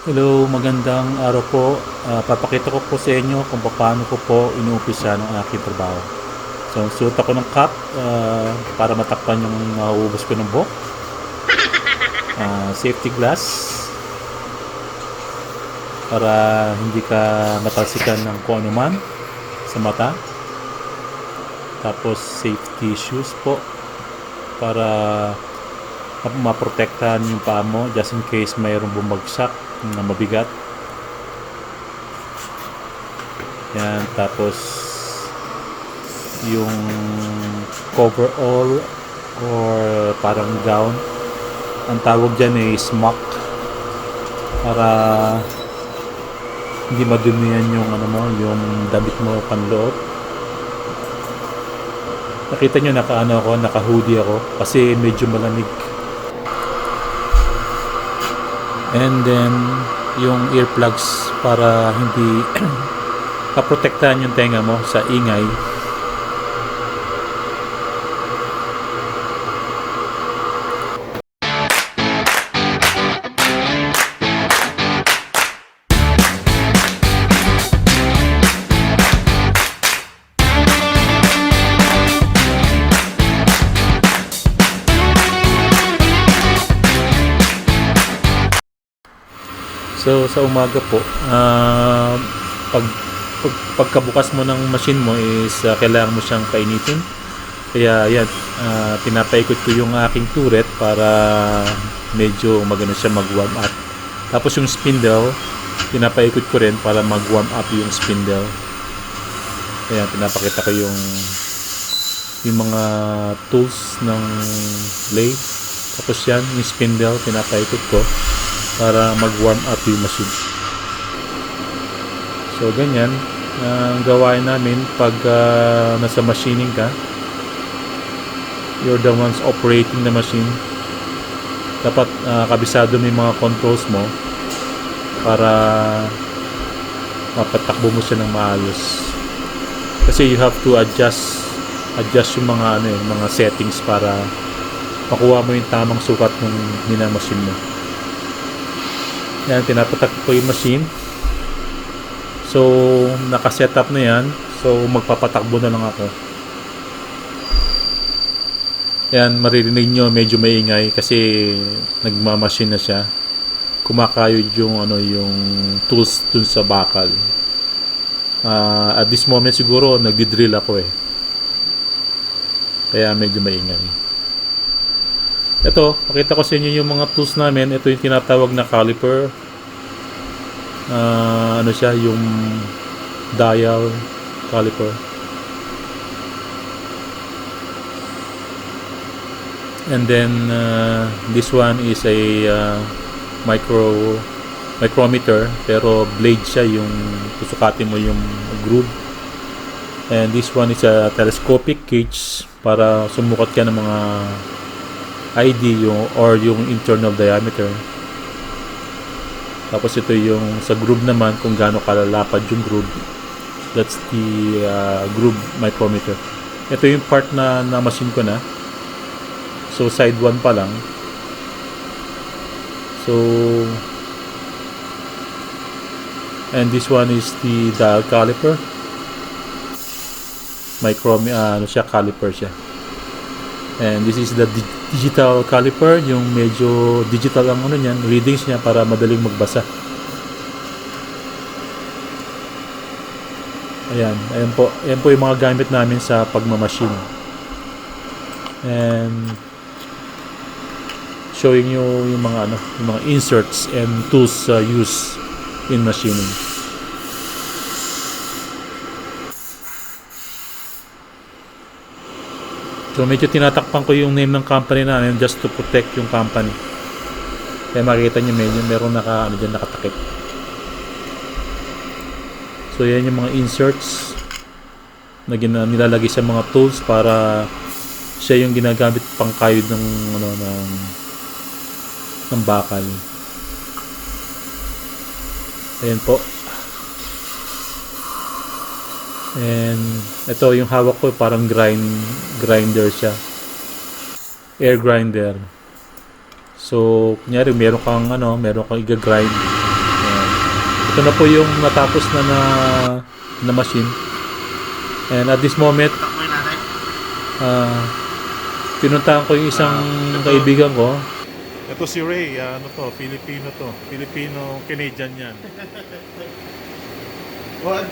Hello, magandang araw po. Papakita ko po sa inyo kung paano ko po inuumpisa ng aking trabaho. So, suot ako ng cap para matakpan yung mauubos ko ng buhok. Safety glass para hindi ka matalsikan ng kung ano man sa mata. Tapos safety shoes po para maprotektahan yung paa mo just in case mayroong bumagsak na mabigat. Yan, tapos yung coverall or parang gown. Ang tawag dyan ay smock para hindi madumihan yung ano mo, yung damit mo panloob. Nakita nyo naka-hoodie ako kasi medyo malamig. And then yung earplugs para hindi kaprotektahan yung tenga mo sa ingay. So sa umaga po, pag, pagkabukas mo ng machine mo is kailangan mo siyang painitin. Kaya yan, pinapaikot ko yung aking turret para medyo maganda siya mag-warm up. Tapos yung spindle, pinapaikot ko rin para mag-warm up yung spindle. Kaya pinapakita ko yung mga tools ng lathe. Tapos yan, yung spindle, pinapaikot ko para mag-warm up yung machine. So ganyan ang gawain namin pag nasa machining ka. You're the ones operating the machine. Dapat kabisado mo yung mga controls mo para mapatakbo mo siya ng maayos. Kasi you have to adjust yung mga mga settings para makuha mo yung tamang sukat ng minamachine mo. Yan, tinapatak ko yung machine. So, naka-set up na yan. So, magpapatakbo na lang ako. Yan, maririnig nyo medyo maingay kasi nagmamachine na siya. Kumakayod yung tools dun sa bakal. At this moment siguro nagdi-drill ako eh. Kaya medyo maingay. Ito, pakita ko sa inyo yung mga tools namin. Ito yung tinatawag na caliper. Ano siya, yung dial caliper. And then this one is a micrometer, pero blade siya, yung susukatin mo yung groove. And this one is a telescopic gauge para sumukat ka ng mga ID or yung internal diameter. Tapos ito yung sa groove naman, kung gaano kalalapad yung groove. That's the groove micrometer. Ito yung part na machine ko na. So side 1 pa lang. So and this one is the dial caliper. Caliper siya. And this is the digital caliper, yung medyo digital ang niyan, readings niya para madaling magbasa. Ayan po yung mga gamit namin sa pagmamachine. And showing you yung mga inserts and tools used in machining. So medyo tinatakpan ko yung name ng company namin just to protect yung company. Kaya makikita nyo medyo meron nakatakip. So yan yung mga inserts na nilalagay sa mga tools para siya yung ginagamit pangkayod ng bakal. Ayan po. And ito yung hawak ko, parang grinder siya. Air grinder. So, kunyari meron kang i-grind. ito na po yung natapos na machine. And at this moment, pinuntahan ko yung isang kaibigan ko. Ito si Ray, Filipino-Canadian yan. What?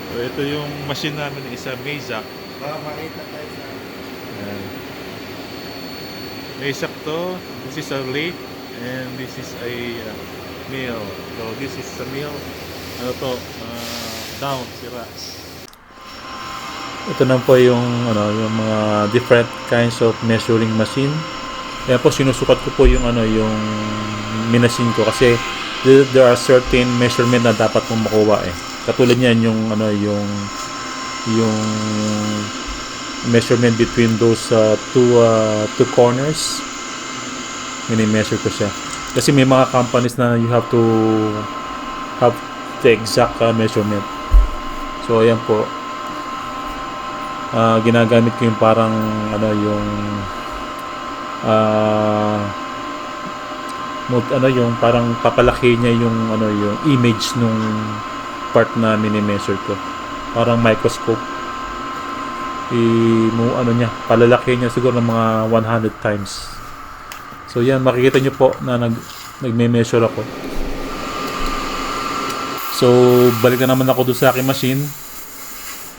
So, ito yung machine namin, isa Mazak. Makita tayo sa... Mazak to, this is a lathe, and this is a mill. So this is the mill. Ano to? Down, sira. Ito na po yung yung mga different kinds of measuring machine. Kaya po sinusukat ko po yung yung minasin ko kasi there are certain measurement na dapat mong makuha eh. Katulad niyan yung yung measurement between those two corners. Mini-measure ko siya. Kasi may mga companies na you have to have the exact measurement. So ayan po. Ginagamit ko yung parang yung parang papalaki niya yung yung image nung part na mini-measure ko. Parang microscope. Niya, palalaki niya siguro ng mga 100 times. So yan, makikita niyo po na nagme-measure ako. So balik na naman ako doon sa aking machine.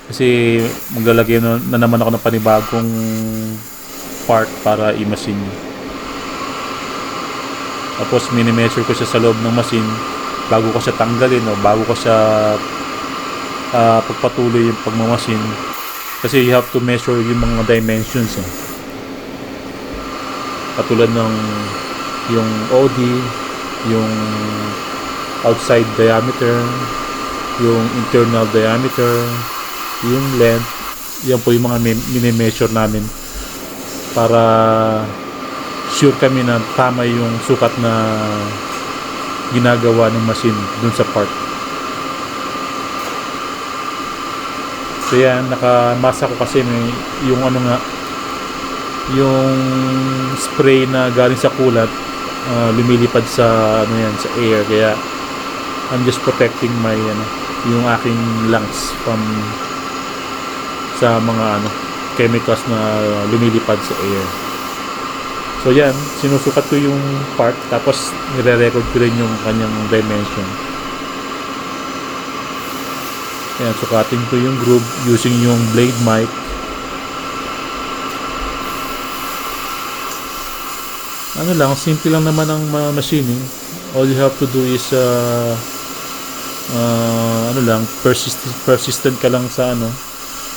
Kasi maglalagay na naman ako ng panibagong part para i-machine niya. Tapos mini-measure ko siya sa loob ng machine bago ko siya tanggalin o bago ko siya pagpatuloy yung pagmamachine. Kasi you have to measure yung mga dimensions eh. Katulad ng yung OD, yung outside diameter, yung internal diameter, yung length. Yan po yung mga mini-measure namin para sure kami na tama yung sukat na ginagawa ng machine dun sa part. So yan, nakamasa ko kasi yung yung spray na galing sa kulat lumilipad sa sa air, kaya I'm just protecting my yung aking lungs from sa mga chemicals na lumilipad sa air. So yan, sinusukat ko yung part tapos nire-record ko rin yung kanyang dimension. Ayan, sukatin ko yung groove using yung blade mic. Simple lang naman ang machining. All you have to do is persistent ka lang sa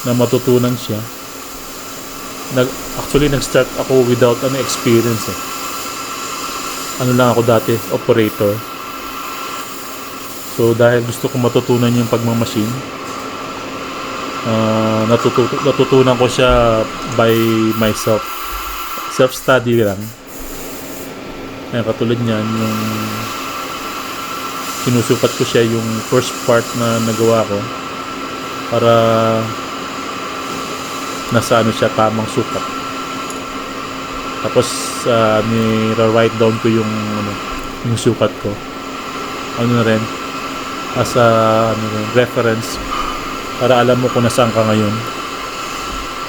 na matutunan siya. Actually nag-start ako without experience eh. Lang ako dati, operator. So dahil gusto ko matutunan yung pagmamachine, natutunan ko siya by myself. Self-study lang. Kaya katulad niyan, yung sinusukat ko siya yung first part na nagawa ko para nasa siya tamang sukat. Tapos ni-write down ko yung sukat ko. Na rin as a reference para alam mo kung nasaan ka ngayon,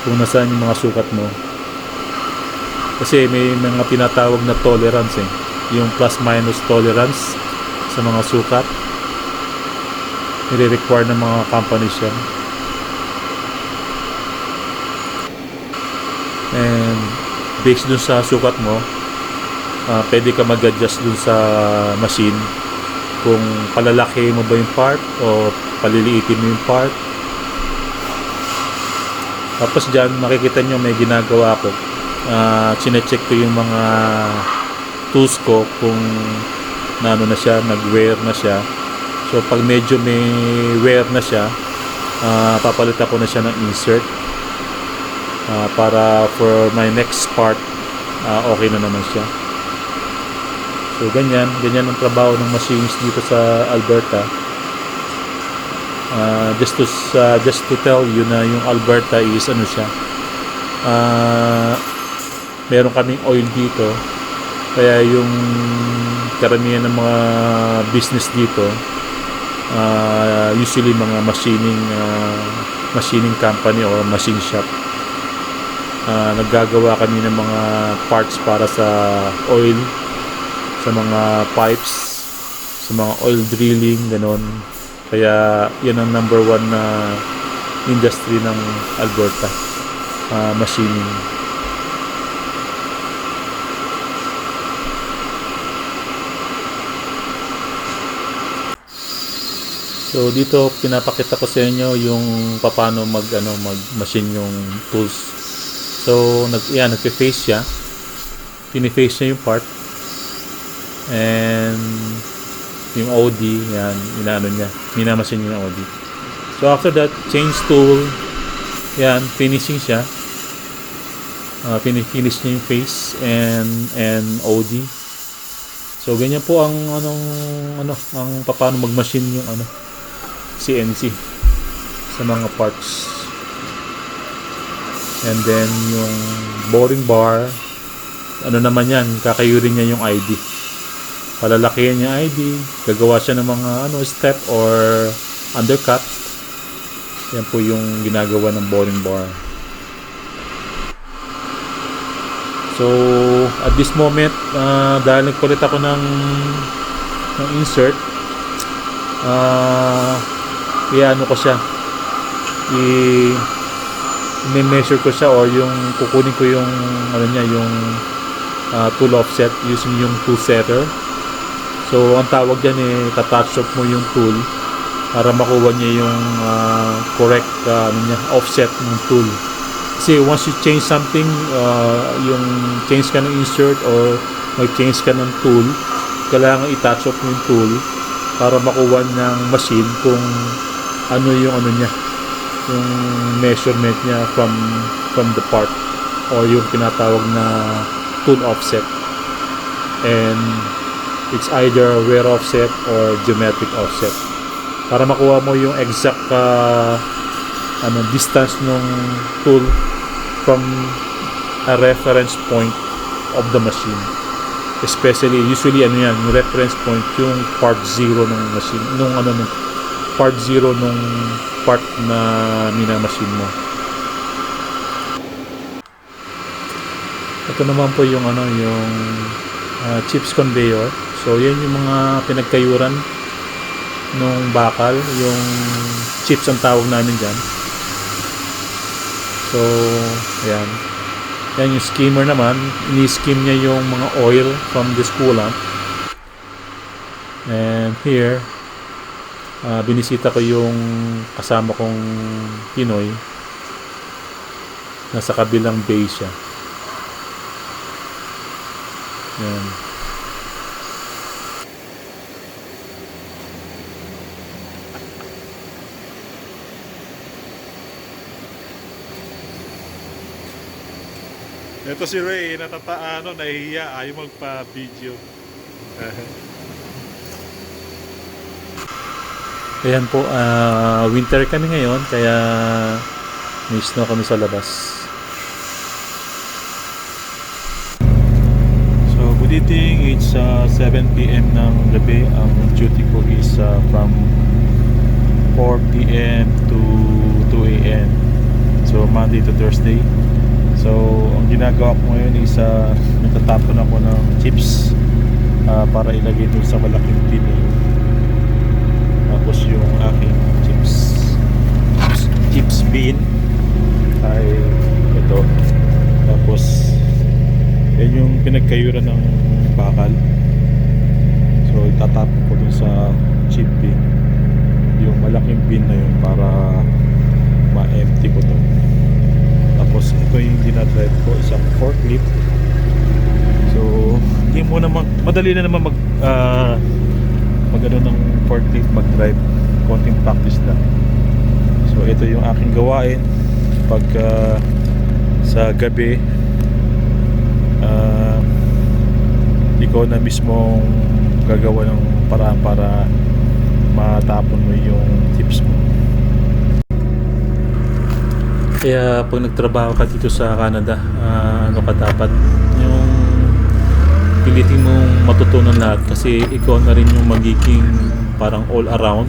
kung nasaan yung mga sukat mo. Kasi may mga tinatawag na tolerance eh, yung plus minus tolerance sa mga sukat. Nire-require ng mga companies yan. And based dun sa sukat mo, pwede ka mag-adjust dun sa machine kung palalaki mo ba yung part o paliliitin mo yung part. Tapos dyan makikita nyo may ginagawa ko. Chinecheck ko yung mga tools ko kung na siya, nag-wear na siya. So pag medyo may wear na siya, papalitan ko na siya ng insert para for my next part okay na naman siya. So ganyan ang trabaho ng machines dito sa Alberta. Just to tell you na yung Alberta is siya, meron kaming oil dito, kaya yung karamihan ng mga business dito, usually mga machining company or machine shop. Naggagawa kami ng mga parts para sa oil, sa mga pipes, sa mga oil drilling, ganon. Kaya yan ang number one na industry ng Alberta, machining. So dito pinapakita ko sa inyo yung paano mag-machine yung tools. So nagpe-face siya. Pini-face niya yung part. And yung OD, yan, minamachine niya yung OD. So after that, change tool, yan, finishing siya. Finish niya yung face and OD. So ganyan po ang paano mag-machine yung CNC sa mga parts. And then yung boring bar, naman yan, kakayurin niya yung ID. Palalakihan niya ID, gagawa siya ng mga step or undercut. Yan po yung ginagawa ng boring bar. So at this moment, dahil nagpalit ako ng insert, ko siya, i-measure ko siya, or yung kukunin ko yung yung tool offset using yung tool setter. So ang tawag dyan, tatouch up mo yung tool para makuha niya yung correct offset ng tool. Kasi once you change something, yung change ka ng insert or mag-change ka ng tool, kailangan i-touch up mo yung tool para makuha ng machine kung ano yung yung measurement niya from the part, or yung tinatawag na tool offset. And it's either wear offset or geometric offset para makuha mo yung exact distance ng tool from a reference point of the machine. Especially, usually yung reference point yung part 0 ng machine, part 0 nung part na minamachine mo. Ito naman po yung chips conveyor. So yan yung mga pinagkayuran nung bakal, yung chips ang tawag namin dyan. So ayan, yan yung skimmer naman, ini-skim niya yung mga oil from this coolant. And here, binisita ko yung kasama kong Pinoy, nasa kabilang bay siya. Yan. Ito si Ray, nahihiya, ayaw magpa-video. Ayan po, winter kami ngayon, kaya may snow kami sa labas. So, good evening. It's 7 p.m. ng gabi. Ang duty ko is from 4 p.m. to 2 a.m. So, Monday to Thursday. So, ang ginagawa ko ngayon is natatapon ako ng chips para ilagay doon sa malaking tin. Tapos yung aking chips bin ay ito. Tapos yan yung pinagkayuran ng bakal. So itatapon ko dun sa chip bin, yung malaking bin na yun, para ma-empty ko to. Tapos ito yung dinadrive ko, isang forklift. So hindi mo naman, madali na naman ng forklift mag-drive, konting practice lang. So ito yung aking gawain pag sa gabi, ikaw na mismo gagawa ng paraan para matapon mo yung tips mo. Kaya pag nagtrabaho ka dito sa Canada, dapat yung pilitin mong matutunan lahat kasi ikaw na rin yung magiging parang all around.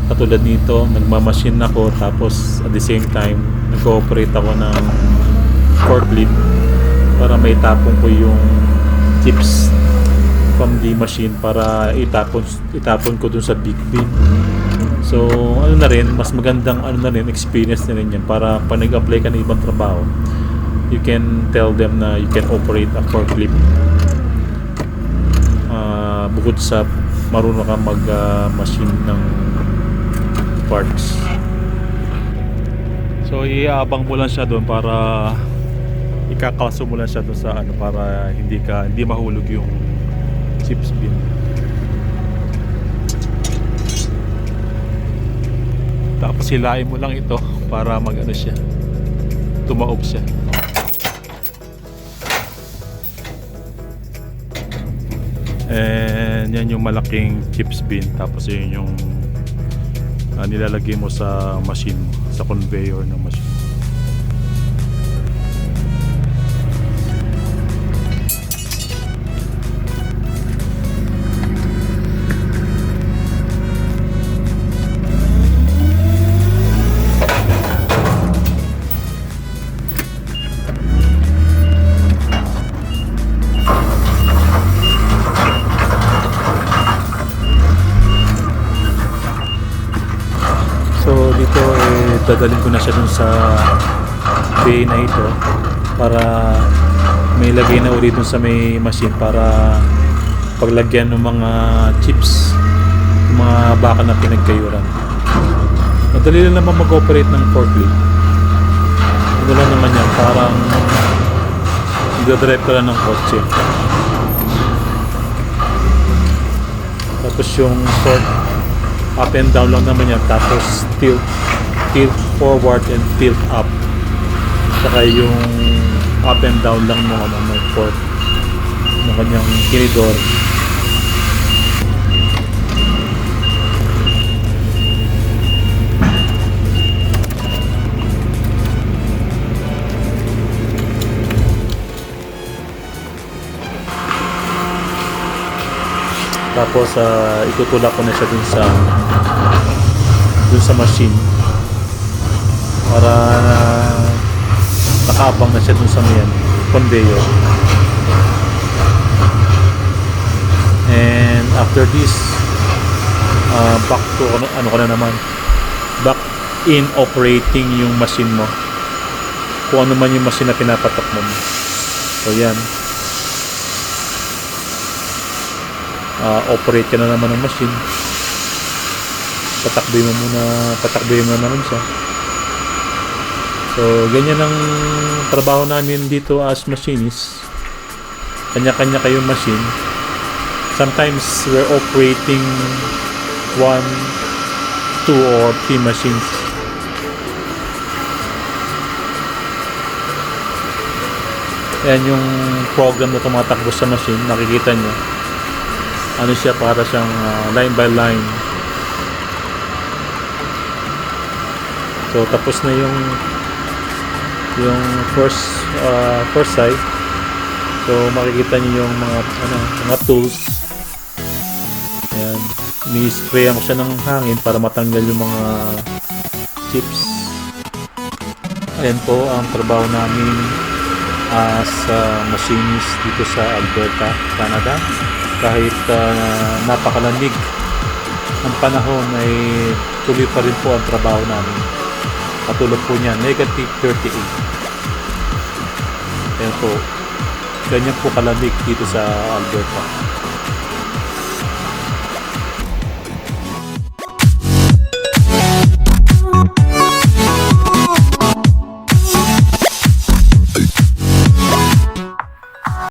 Katulad nito, nagmamachine ako tapos at the same time nag-ooperate ako ng forklift para may tapong ko yung chips from the machine para itapon ko dun sa big bin. So ano na rin, mas magandang ano na rin, experience na rin yan para pag nag-apply ka ng ibang trabaho, you can tell them na you can operate a forklift. Bukod sa marunong ka mag-machine ng parts. So iabang mo lang siya doon para ikakaso mo lang siya doon sa ano para hindi mahulog yung chips bin. Tapos hilain mo lang ito para mag-ano siya, tumaob siya. And yan yung malaking chips bin. Tapos yun yung nilalagay mo sa machine mo, sa conveyor ng machine. So dito dadalhin ko na siya dun sa bay na ito para may lagay na ulit dun sa may machine para paglagyan ng mga chips, yung mga baka na pinagkayuran. Madali lang naman mag-operate ng forklift. Ano lang naman yan, parang nagdadrive ka lang ng kotse. Tapos yung fork up and down lang naman yan, tapos tilt forward and tilt up, saka yung up and down lang ng fork ng kanyang tinidor. Tapos itutulak ko na siya dun sa machine para nakaabang na siya dun sa may conveyor. And after this, back to ano ka na naman, back in operating yung machine mo, kung ano man yung machine na pinapatakbo mo. So yan, operate ka na naman ng machine, patakboy mo na naman siya. So ganyan ang trabaho namin dito as machinist. Kanya-kanya kayong machine. Sometimes we're operating 1, 2 or 3 machines. Ayan yung program na tumatakbo sa machine, nakikita nyo. Ano siya, para siyang line by line. So tapos na yung first side. So makikita niyo yung mga tools. Ayan, ni-sprayan ko siya ng hangin para matanggal yung mga chips. Ayan po ang trabaho namin as machinist dito sa Alberta, Canada. Kahit napakalamig ang panahon, ay tuloy pa rin po ang trabaho namin. Katulad po niya, negative 38. Ayan po, ganyan po kalamig dito sa Alberta.